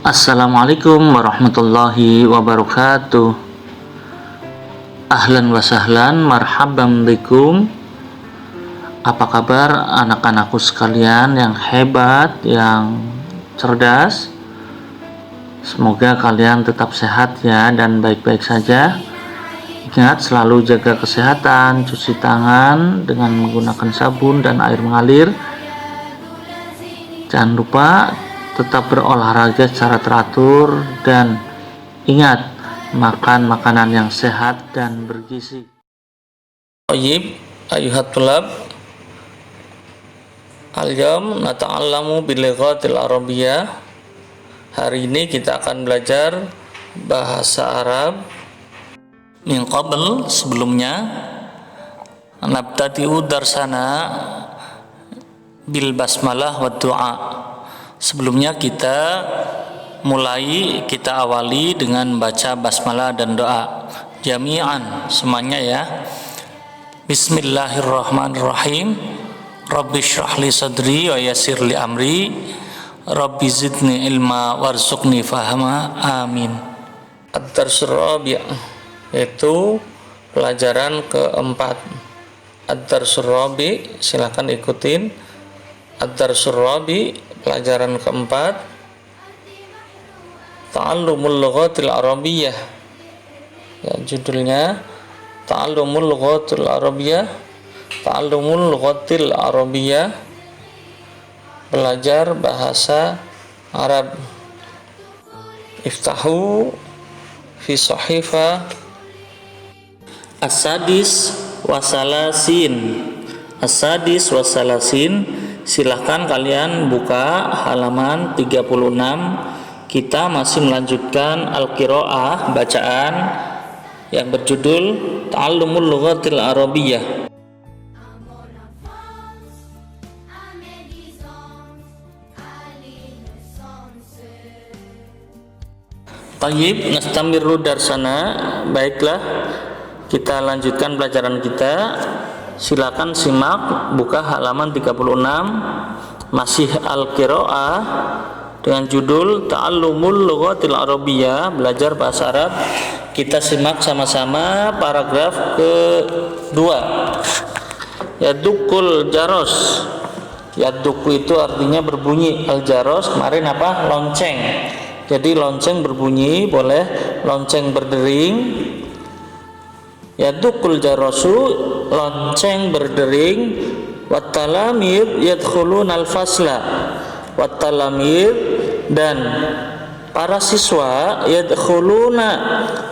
Assalamualaikum warahmatullahi wabarakatuh. Ahlan wa sahlan, marhaban bikum. Apa kabar anak-anakku sekalian yang hebat, yang cerdas? Semoga kalian tetap sehat ya dan baik-baik saja. Ingat selalu jaga kesehatan, cuci tangan dengan menggunakan sabun dan air mengalir. Jangan lupa tetap berolahraga secara teratur dan ingat makan makanan yang sehat dan bergizi. Tayyib, ayuhat tulab. Al-yawm nata'allamu bil-lughatil arabiyyah. Hari ini kita akan belajar bahasa Arab. Min qabl, sebelumnya nabtadi'u darsana bil basmalah wa du'a. Sebelumnya kita awali dengan baca basmalah dan doa jami'an, semuanya ya. Bismillahirrahmanirrahim. Rabbi shrah li sadri wa yassir li amri. Rabbi zidni ilma warzuqni fahma. Amin. Ad-darsul rabi', yaitu pelajaran keempat. Ad-darsul rabi', silakan ikutin. Ad-darsul rabi', pelajaran keempat, Ta'allumul lughatil arabiyyah. Ya, judulnya Ta'allumul lughatil arabiyyah. Ta'allumul lughatil arabiyyah, belajar bahasa Arab. Iftahu fi sahifa as-sadis wasalasin. As-sadis wasalasin, silahkan kalian buka halaman 36. Kita masih melanjutkan al-qiraah, bacaan yang berjudul Ta'allumul lughatil arabiyyah. Tayyib, nastamiru darsana. Baiklah, kita lanjutkan pelajaran kita. Silakan simak, buka halaman 36, masih al-qiraah dengan judul Ta'allumul lughatil arabiyyah, belajar bahasa Arab. Kita simak sama-sama paragraf kedua. Yadukul jaros. Yaduku itu artinya berbunyi. Al-jaros kemarin apa? Lonceng. Jadi lonceng berbunyi, boleh lonceng berdering. Yadukul jarosu, lonceng berdering. Wattalamir yadkhulun al-fasla. Wattalamir, dan para siswa, yadkhuluna,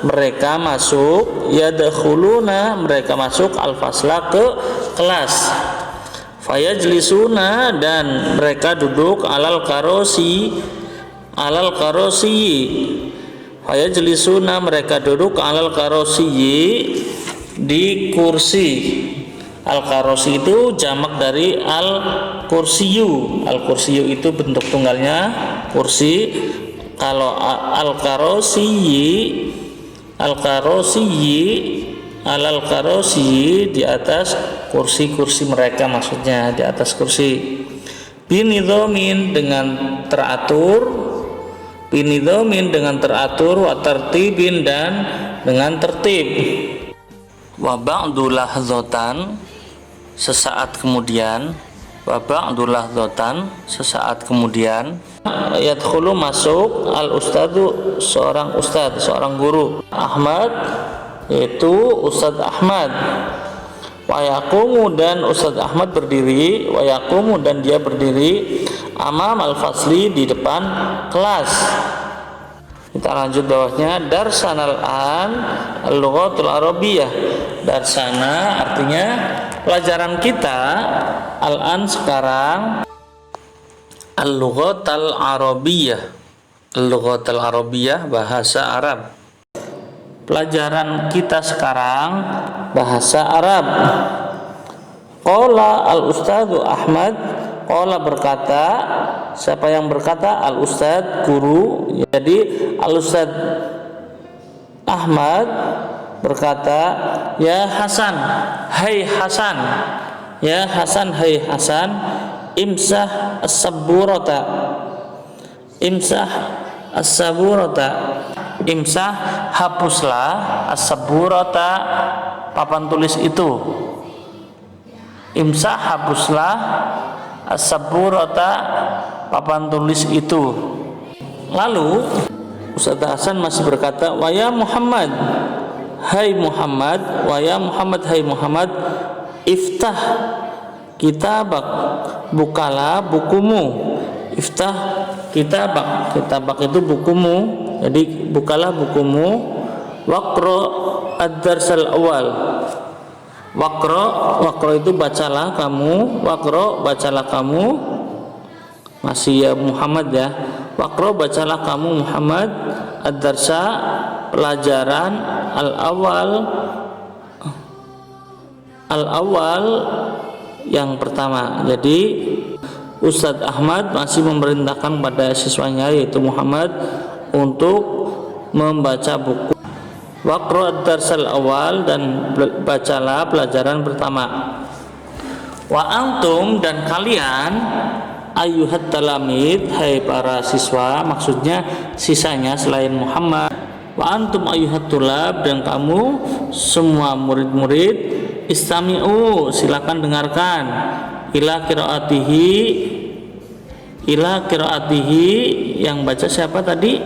mereka masuk, yadkhuluna, mereka masuk, al-fasla, ke kelas. Fayajlisuna, dan mereka duduk, alal karosi, fayajlisuna, mereka duduk, alal karosi, di kursi. Al-karosi itu jamak dari al-kursiyu. Al-kursiyu itu bentuk tunggalnya kursi. Kalau al-karosi di atas kursi-kursi mereka, maksudnya di atas kursi. Binidhomin, dengan teratur. Binidhomin, dengan teratur. Wa tertibin, dan dengan tertib. Wa ba'du lahzatan, sesaat kemudian. Wa ba'du lahzatan, sesaat kemudian. Yadkhulu, masuk, al-ustadu, seorang ustad, seorang guru. Ahmad, yaitu Ustadz Ahmad. Wa yaqumu, dan Ustadz Ahmad berdiri. Wa yaqumu, dan dia berdiri. Amam al-fasli, di depan kelas. Kita lanjut bawahnya. Darsanal an al-lughatul arabiyyah. Darsana artinya pelajaran kita. Al-an, sekarang. Al-lughatul arabiyyah. Al-lughatul arabiyyah, bahasa Arab. Pelajaran kita sekarang bahasa Arab. Qala al-ustadzu Ahmad. Qala, berkata. Siapa yang berkata? Al-ustadz, guru. Jadi al-ustadz Ahmad berkata, ya Hasan, hai Hasan, ya Hasan, hai Hasan, imsah as-sabburata, imsah as-saburata. Imsah, hapuslah as-saburata, papan tulis itu. Imsah, hapuslah as-saburata, papan tulis itu. Lalu Ustaz Hasan masih berkata, wa ya Muhammad, hai Muhammad, wa ya Muhammad, hai Muhammad, iftah kitabak, bukalah bukumu. Iftah kitabak, kitabak itu bukumu, jadi bukalah bukumu. Waqra ad-darsal awal. Waqra itu bacalah kamu, waqra bacalah kamu, masih ya Muhammad ya. Waqra bacalah kamu Muhammad ad-darsa, pelajaran al-awal yang pertama. Jadi Ustadz Ahmad masih memerintahkan pada siswanya yaitu Muhammad untuk membaca buku Waqra ad-darsal awal, dan bacalah pelajaran pertama. Wa antum, dan kalian, ayyuhat talamid, hai para siswa, maksudnya sisanya selain Muhammad. Wa antum ayyuhat tulab, dan kamu semua murid-murid, istami'u, silakan dengarkan, ila qiraatihi, yang baca siapa tadi?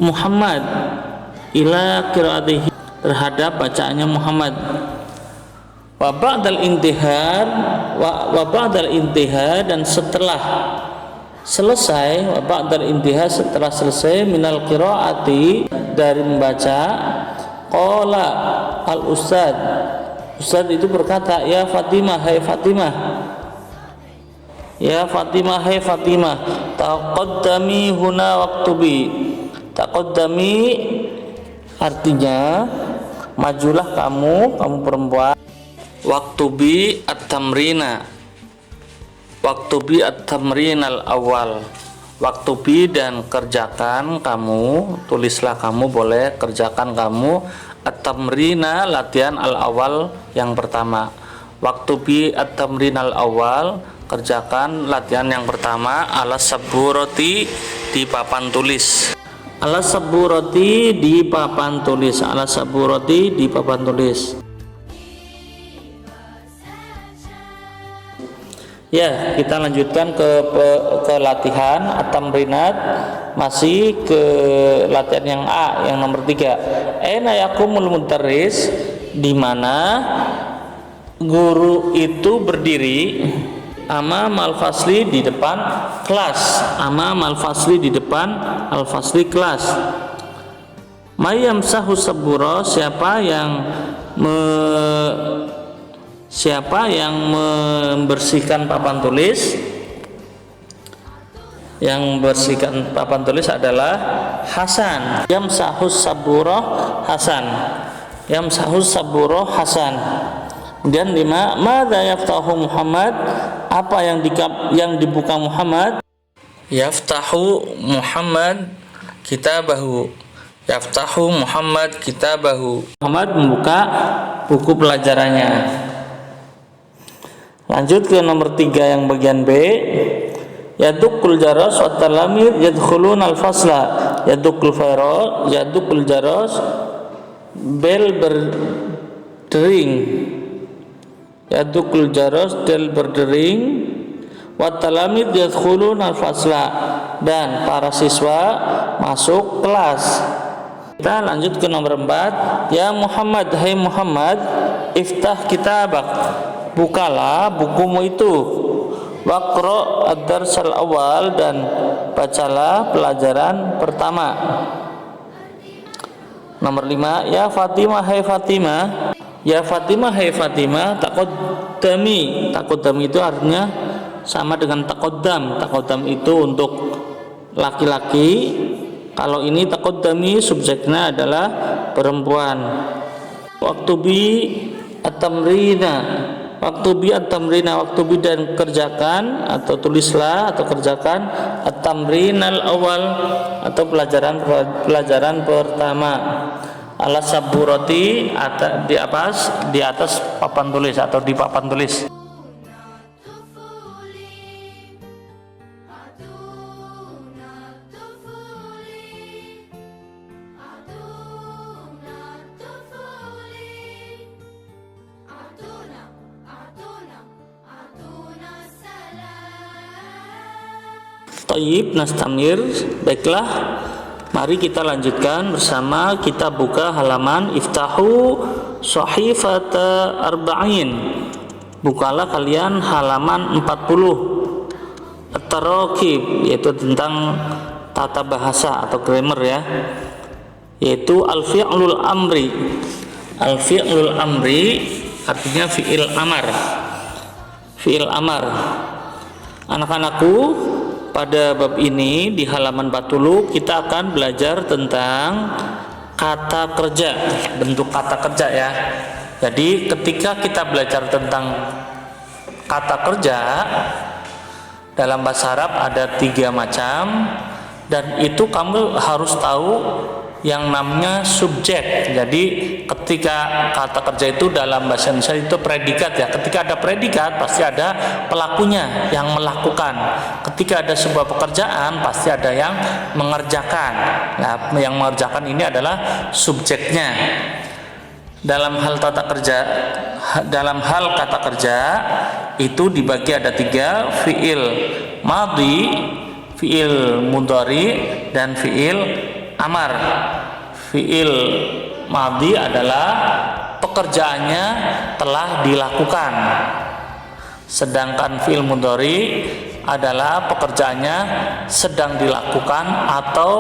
Muhammad. Ila qiraatihi, terhadap bacaannya Muhammad. Wa ba'dal intihar, dan setelah selesai, wa ba'dal intihar, setelah selesai, minal qiraati, dari membaca, qala al ustad itu berkata, ya Fatimah, hai Fatimah, ya Fatimah, hai Fatimah, taqaddami huna waktubi. Taqaddami artinya majulah kamu perempuan. Waktubi at-tamrina, waktubi at-tamrinal awal. Waktubi, dan kerjakan kamu, tulislah kamu, boleh kerjakan kamu, at-tamrina, latihan al-awal yang pertama. Waktubi at-tamrinal awal, kerjakan latihan yang pertama, ala saburati, di papan tulis. Ala saburati, di papan tulis. Ala saburati, di papan tulis. Ya, kita lanjutkan ke latihan at-tamrinat, masih ke latihan yang A, yang nomor 3. Aina yakumul mudarris, di mana guru itu berdiri, amam al-fasli, di depan kelas. Amam al-fasli, di depan al-fasli, kelas. Mayam sahu sabura, siapa yang membersihkan papan tulis? Yang membersihkan papan tulis adalah Hasan. Yamsahus sabura Hasan. Yamsahus sabura Hasan. Kemudian 5, madza yaftahu Muhammad, apa yang dibuka Muhammad? Yaftahu Muhammad kitabahu. Yaftahu Muhammad kitabahu. Muhammad membuka buku pelajarannya. Lanjut ke nomor 3 yang bagian B. Yadukul jaras wa talamid yadkhulun al-fasla. Yadukul jaras, bel berdering. Yadukul jaras, bel berdering. Wa talamid yadkhulun al-fasla, dan para siswa masuk kelas. Kita lanjut ke nomor 4. Ya Muhammad, hai Muhammad, iftah kitabak, bukalah bukumu itu. Waqra ad-darsal awal, dan bacalah pelajaran pertama. Nomor 5. Ya Fatimah, hai Fatimah, ya Fatimah, hai Fatimah, taqaddami. Taqaddami itu artinya sama dengan taqaddam. Taqaddam itu untuk laki-laki, kalau ini taqaddami subjeknya adalah perempuan. Waktubi at-tamrina, waktubi at-tamrina, waktubi, dan kerjakan atau tulislah atau kerjakan at-tamrinal awal, atau pelajaran pertama, ala saburati, di atas papan tulis atau di papan tulis. Tayyib, nastamir. Baiklah, mari kita lanjutkan bersama. Kita buka halaman iftahu sahifata arba'in. Bukalah kalian halaman 40. At-tarakib, yaitu tentang tata bahasa atau grammar ya. Yaitu al-fi'lul amri. Al-fi'lul amri artinya fi'il amar. Fi'il amar. Anak-anakku, pada bab ini di halaman 40 kita akan belajar tentang kata kerja, bentuk kata kerja ya. Jadi ketika kita belajar tentang kata kerja dalam bahasa Arab ada 3 macam, dan itu kamu harus tahu yang namanya subjek. Jadi ketika kata kerja itu dalam bahasa Indonesia itu predikat ya. Ketika ada predikat pasti ada pelakunya yang melakukan. Ketika ada sebuah pekerjaan pasti ada yang mengerjakan. Nah, yang mengerjakan ini adalah subjeknya. Dalam hal kata kerja itu dibagi ada 3, fiil madhi, fiil mudhari, dan fiil amar. Fiil madhi adalah pekerjaannya telah dilakukan, sedangkan fiil mudhari adalah pekerjaannya sedang dilakukan atau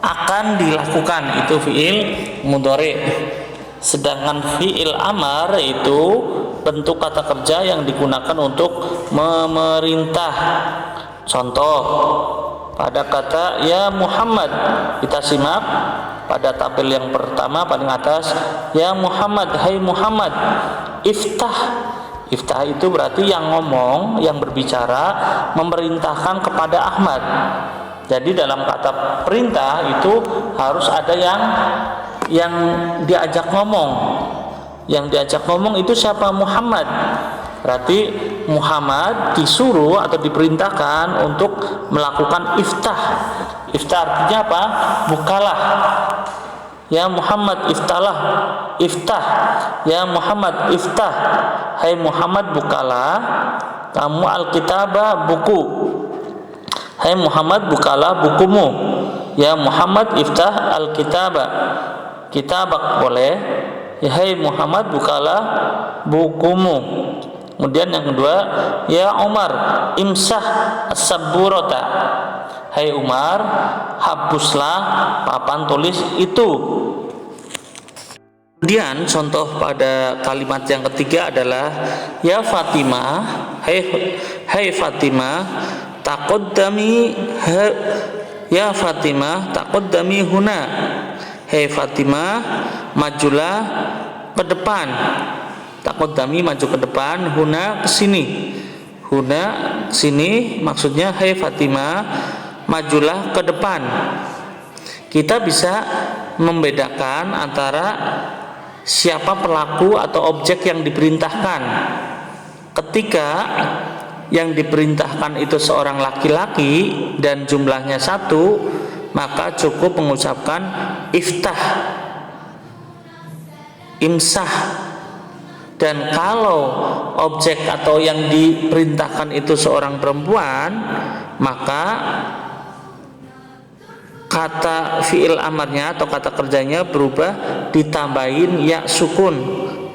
akan dilakukan, itu fiil mudhari. Sedangkan fiil amar itu bentuk kata kerja yang digunakan untuk memerintah. Contoh, pada kata ya Muhammad, kita simak pada tabel yang pertama paling atas, ya Muhammad, hai Muhammad, iftah. Iftah itu berarti yang ngomong, yang berbicara, memerintahkan kepada Ahmad. Jadi dalam kata perintah itu harus ada yang diajak ngomong. Yang diajak ngomong itu siapa? Muhammad. Berarti Muhammad disuruh atau diperintahkan untuk melakukan iftah. Iftah artinya apa? Bukalah. Ya Muhammad iftalah. Iftah. Ya Muhammad iftah. Hai Muhammad bukalah kamu alkitabah, buku. Hai Muhammad bukalah bukumu. Ya Muhammad iftah alkitabah. Kitabak boleh. Ya hai Muhammad bukalah bukumu. Kemudian yang kedua, ya Umar imsah as-sabburata. Hai Umar, hapuslah papan tulis itu. Kemudian contoh pada kalimat yang ketiga adalah ya Fatimah, hai Fatimah, taqaddami, ya Fatimah taqaddami huna. Hai Fatimah, majulah ke depan. Taqaddami maju ke depan, huna ke sini. Huna sini maksudnya hai Fatimah, majulah ke depan. Kita bisa membedakan antara siapa pelaku atau objek yang diperintahkan. Ketika yang diperintahkan itu seorang laki-laki dan jumlahnya 1, maka cukup mengucapkan iftah, imsah. Dan kalau objek atau yang diperintahkan itu seorang perempuan, maka kata fi'il amarnya atau kata kerjanya berubah, ditambahin ya sukun,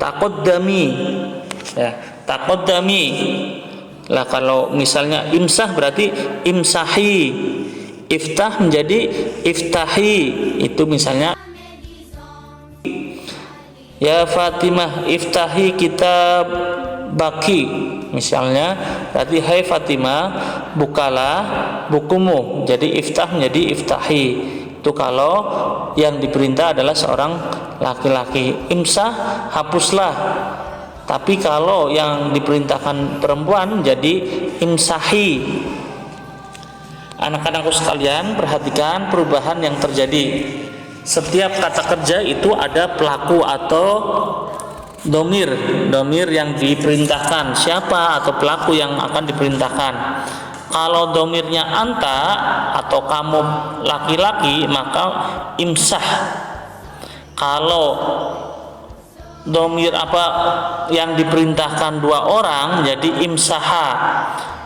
taqaddami ya, taqaddami. Lah kalau misalnya imsah berarti imsahi, iftah menjadi iftahi. Itu misalnya ya Fatimah iftahi kitab baki, misalnya berarti hai Fatimah bukalah bukumu. Jadi iftah menjadi iftahi. Itu kalau yang diperintah adalah seorang laki-laki. Imsah hapuslah. Tapi kalau yang diperintahkan perempuan jadi imsahi. Anak-anakku sekalian, perhatikan perubahan yang terjadi. Setiap kata kerja itu ada pelaku atau domir yang diperintahkan. Siapa atau pelaku yang akan diperintahkan? Kalau domirnya anta atau kamu laki-laki, maka imsah. Kalau domir apa yang diperintahkan 2 orang, jadi imsaha.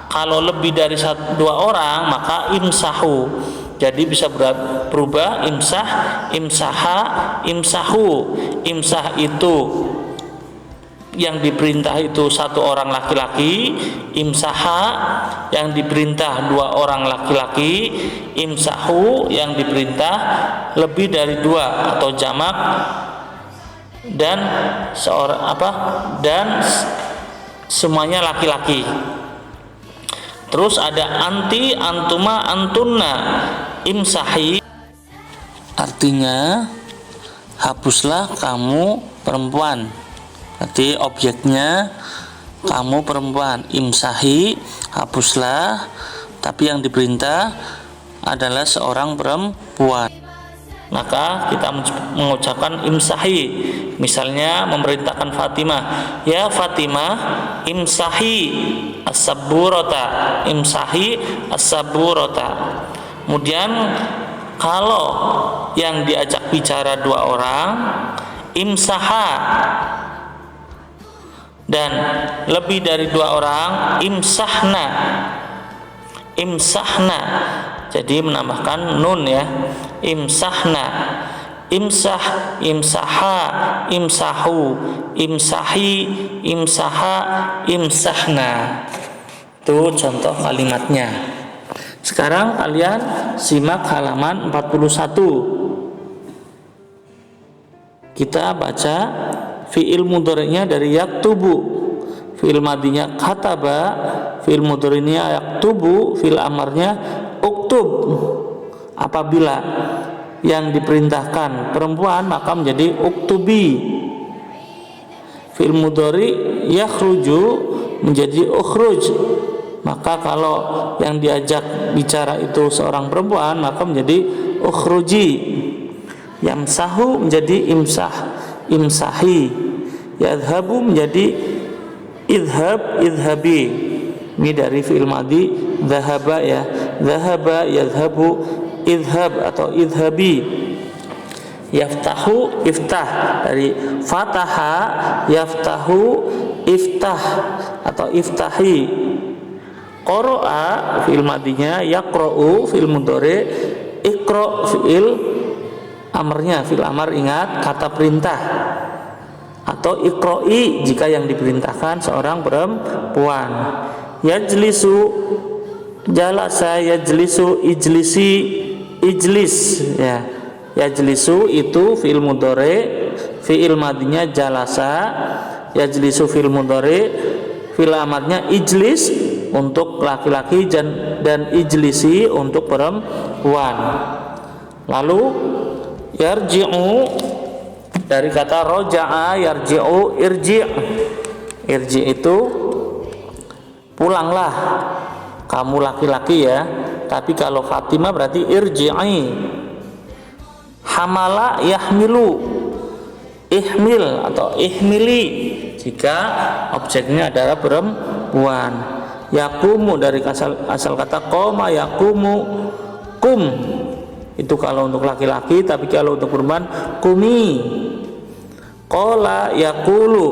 Kalau lebih dari dua orang maka imsahu. Jadi bisa berubah imsah, imsaha, imsahu. Imsah itu yang diperintah itu satu orang laki-laki, imsaha yang diperintah dua orang laki-laki, imsahu yang diperintah lebih dari dua atau jamak, dan semuanya laki-laki. Terus ada anti, antuma, antunna, imsahi, artinya hapuslah kamu perempuan. Berarti objeknya kamu perempuan. Imsahi, hapuslah, tapi yang diperintah adalah seorang perempuan. Maka kita mengucapkan imsahi. Misalnya memerintahkan Fatimah, ya Fatimah, imsahi as-saburata, imsahi as-saburata. Kemudian kalau yang diajak bicara dua orang, imsaha, dan lebih dari dua orang, imsahna, imsahna. Jadi menambahkan nun ya, imsahna, imsah, imsaha, imsahu, imsahi, imsaha, imsahna. Itu contoh kalimatnya. Sekarang kalian simak halaman 41. Kita baca fi'il mudhari'nya dari yaktubu, fi'il madinya kataba, fi'il mudhari'nya yaktubu, fi'il amarnya uktub. Apabila yang diperintahkan perempuan maka menjadi uktubi. Fi'il mudhari' yakhruju menjadi ukhruj. Maka kalau yang diajak bicara itu seorang perempuan maka menjadi ukhruji. Yamsahu menjadi imsah, imsahi. Yadhabu menjadi idhab, idhabi. Ini dari fi'il madi dhahaba ya, dhahaba, yadhabu, idhab atau idhabi. Yaftahu, iftah, dari fataha, yaftahu, iftah atau iftahi. Qara'a fi'il madinya, yaqra'u fi'il mudhari', iqra' fi'il amarnya, fi'il amar ingat kata perintah, atau iqra'i jika yang diperintahkan seorang perempuan. Yajlisu, jalasa, yajlisu, ijlisi, ijlis ya. Yajlisu itu fi'il mudhari', fi'il madinya jalasa, yajlisu fi'il mudhari', fi'il amarnya ijlis untuk laki-laki dan ijlisi untuk perempuan. Lalu yarji'u dari kata roja'a, yarji'u, irji'. Irji' itu pulanglah kamu laki-laki ya. Tapi kalau Fatimah berarti irji'i. Hamala yahmilu, ihmil atau ihmili jika objeknya adalah perempuan. Yakumu dari asal kata qoma, yakumu, kum itu kalau untuk laki-laki, tapi kalau untuk perempuan kumi. Qala yaqulu,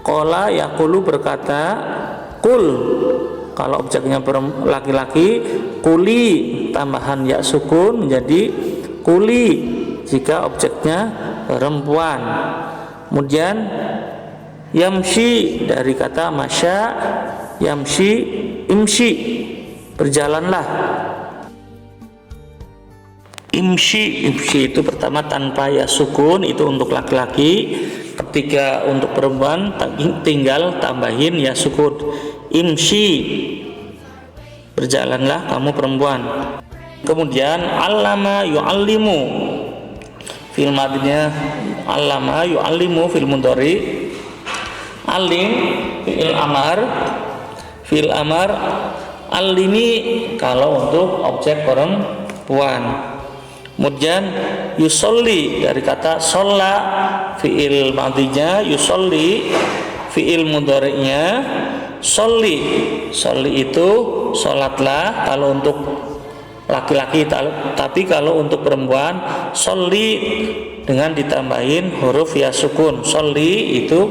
qala yaqulu berkata, kul kalau objeknya laki-laki, kuli tambahan ya sukun menjadi kuli jika objeknya perempuan. Kemudian yamshi dari kata masya, yamshi, imshi berjalanlah. Imshi, imshi itu pertama tanpa ya sukun, itu untuk laki-laki. Ketika untuk perempuan tinggal tambahin ya sukun. Imshi, berjalanlah kamu perempuan. Kemudian allama yu'allimu, fi'il madinya allama yu'allimu fi'il mudhari', alim fi'il amar, fi'il amar allimi kalau untuk objek perempuan. Kemudian yusolli dari kata sholla, fi'il madinya yusolli, fi'il mudhari'nya sholli. Sholli itu sholatlah kalau untuk laki-laki, tapi kalau untuk perempuan sholli dengan ditambahin huruf ya sukun. Sholli itu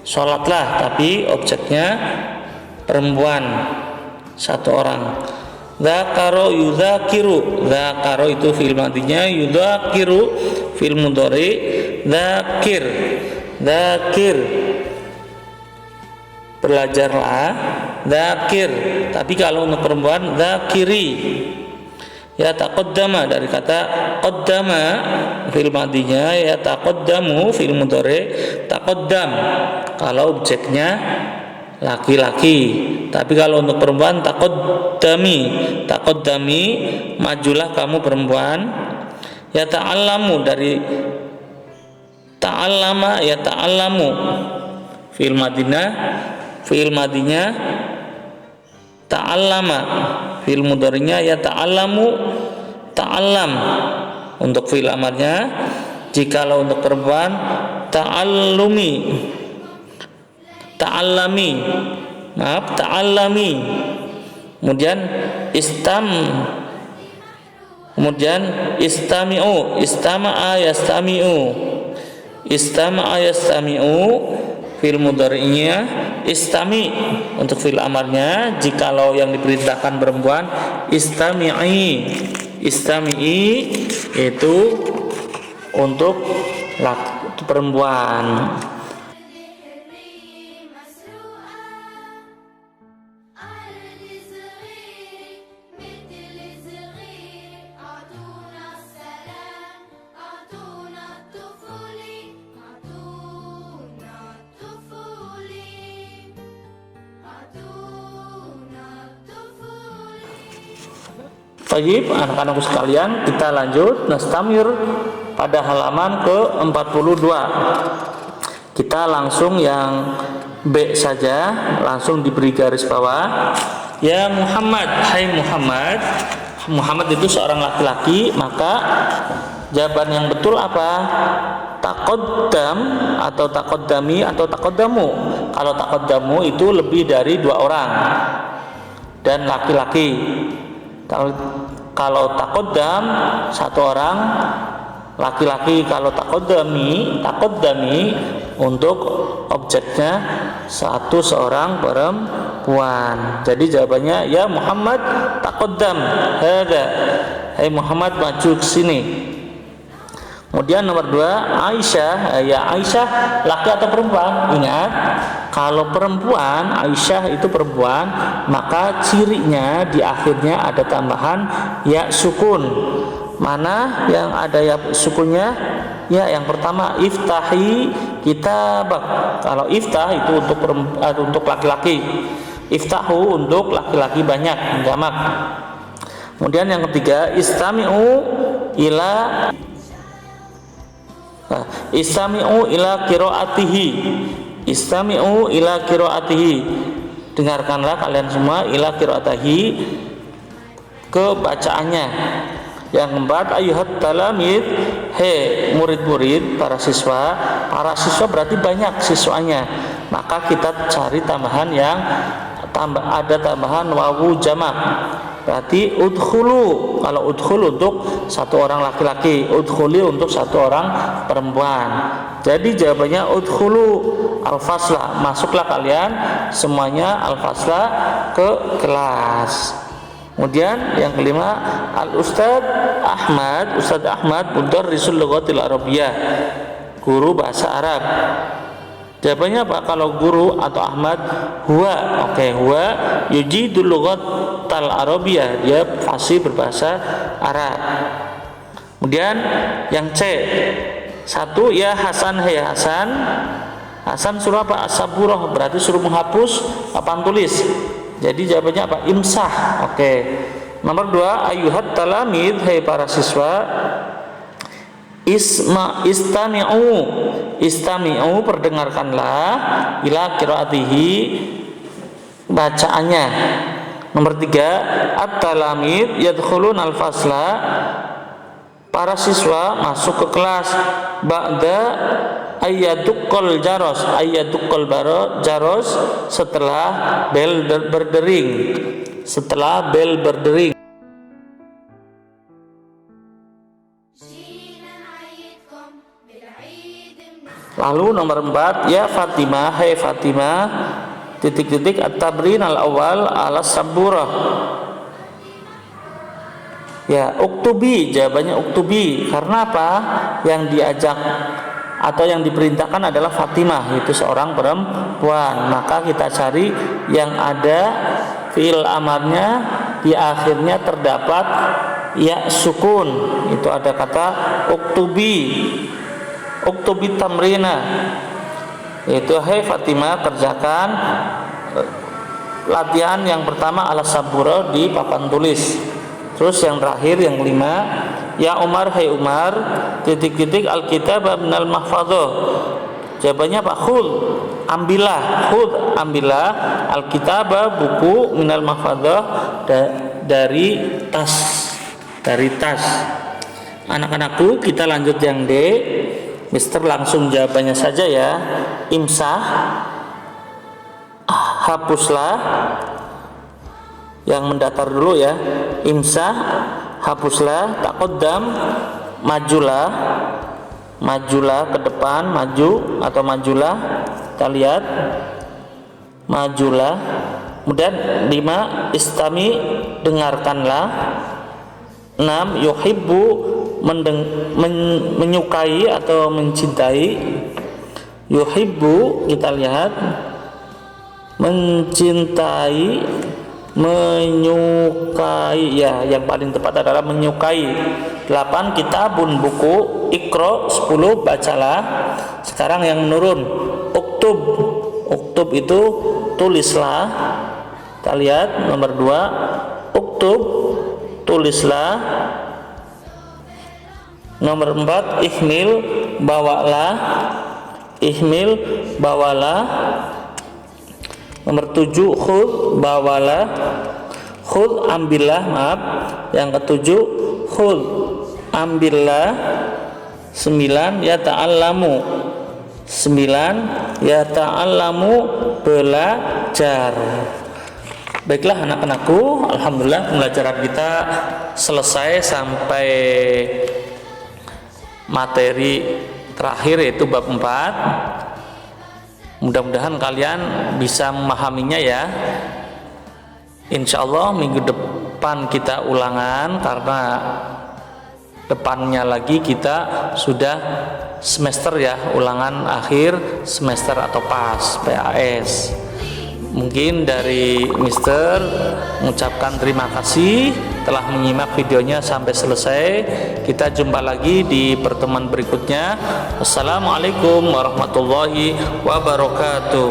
sholatlah tapi objeknya perempuan. satu orang. Dzakaro yudzakiru, dzakaro itu fi'il madinya, yudzakiru fi'il mudhari, dzakir, dzakir belajarlah, dzakir. Tapi kalau untuk perempuan dzakiri. Ya taqaddama dari kata qaddama fi'il madinya, ya taqaddamu fi'il mudhari, taqaddam kalau objeknya laki-laki. Tapi kalau untuk perempuan taqaddami, taqaddami majulah kamu perempuan. Ya ta'allamu dari ta'allama, ya ta'allamu fi'il madinya ta'allama, fi'il mudhari'nya ya ta'allamu, ta'allam untuk fi'il amarnya. Jikalau untuk perempuan ta'allumi, ta'allami, maaf ta'allami. Kemudian kemudian istami'u, istama'a yastami'u, istama'a yastami'u fi'il mudhari'nya, istami untuk fi'il amarnya. Jikalau yang diperintahkan perempuan istami'i, istami'i itu untuk perempuan. Baik, anak-anakku sekalian, kita lanjut nastamir pada halaman ke-42. Kita langsung yang B saja, langsung diberi garis bawah. Ya Muhammad, hai Muhammad. Muhammad itu seorang laki-laki, maka jawaban yang betul apa? Taqaddam atau taqaddami atau taqaddamu. Kalau taqaddamu itu lebih dari 2 orang dan laki-laki. Kalau taqaddam 1 orang laki-laki. Kalau taqaddami untuk objeknya seorang perempuan. Jadi jawabannya ya Muhammad taqaddam hada, hai Muhammad maju ke sini. Kemudian nomor 2 Aisyah, ya Aisyah laki atau perempuan? Ingat, kalau perempuan, Aisyah itu perempuan, maka cirinya di akhirnya ada tambahan ya sukun. Mana yang ada ya sukunnya? Ya yang pertama iftahi kitabak. Kalau iftah itu untuk laki-laki, iftahu untuk laki-laki banyak, jamak. Kemudian yang ketiga istami'u ila qiraatihi, istami'u ila qiraatihi, dengarkanlah kalian semua, ila qiraatihi, ke bacaannya. Yang keempat ayuhat talamid, he murid-murid, para siswa berarti banyak siswanya, maka kita cari tambahan yang ada tambahan wawu jamak, berarti udkhulu. Kalau udkhul untuk 1 orang laki-laki, udkhuli untuk 1 orang perempuan. Jadi jawabannya udkhulu al-fasla, masuklah kalian semuanya al-fasla ke kelas. Kemudian yang kelima Ustadz Ahmad mudarrisul lughatil arabiyyah, guru bahasa Arab. Jawabannya apa? Kalau guru atau Ahmad, huwa, huwa yujidul lughatal arabiyyah, dia fasih berbahasa Arab. Kemudian yang C 1 ya Hasan, hai Hasan suruh apa? As-saburah, berarti suruh menghapus papan tulis. Jadi jawabannya apa? Imsah. Nomor 2 ayuhat talamid, hai para siswa, istami'u perdengarkanlah, ila qiraatihi, bacaannya. Nomor 3 at-talamid yadkhulun al-fasla, para siswa masuk ke kelas, ba'da ayyaduqqal jaros, setelah bel berdering. Lalu nomor 4 ya Fatimah, hai Fatimah, titik-titik at-tabrin al-awal ala saburah. Ya, uktubi, jawabannya uktubi. Karena apa? Yang diajak atau yang diperintahkan adalah Fatimah, itu seorang perempuan. Maka kita cari yang ada fi'il amarnya di akhirnya terdapat ya sukun. Itu ada kata uktubi. Uktubi tamrina. Itu hai Fatimah, kerjakan latihan yang pertama ala sabura di papan tulis. Terus yang terakhir yang 5, ya Umar, hai Umar, titik-titik alkitab minal mahfadhah. Jawabannya apa? Khudh, ambillah, khudh, ambillah alkitab, buku, minal mahfadhah, dari tas, dari tas. Anak-anakku, kita lanjut yang D. Mister langsung jawabannya saja ya. Imsah, hapuslah. Yang mendatar dulu ya. Imsah, hapuslah. Taqaddam, majulah. Majulah ke depan, maju atau majulah. Kita lihat, majulah. Kemudian 5, istami, dengarkanlah. 6, yuhibbu, menyukai atau mencintai. Yuhibbu, kita lihat, mencintai, menyukai, ya yang paling tepat adalah menyukai. 8, kitabun, buku. Iqra, 10, bacalah. Sekarang yang menurun, uktub. Uktub itu tulislah. Kita lihat nomor 2, uktub, tulislah. Nomor 4, ihmil, bawalah. Ihmil, bawalah. Nomor 7, khudh, bawalah. Khudh, ambillah, maaf. Yang ke-7, khudh, ambillah. 9, yata'allamu. 9, yata'allamu, belajar. Baiklah anak-anakku, alhamdulillah pembelajaran kita selesai sampai materi terakhir yaitu bab 4. Mudah-mudahan kalian bisa memahaminya ya. Insya Allah minggu depan kita ulangan, karena depannya lagi kita sudah semester ya, ulangan akhir semester atau PAS, PAS. Mungkin dari Mister mengucapkan terima kasih telah menyimak videonya sampai selesai. Kita jumpa lagi di pertemuan berikutnya. Wassalamualaikum warahmatullahi wabarakatuh.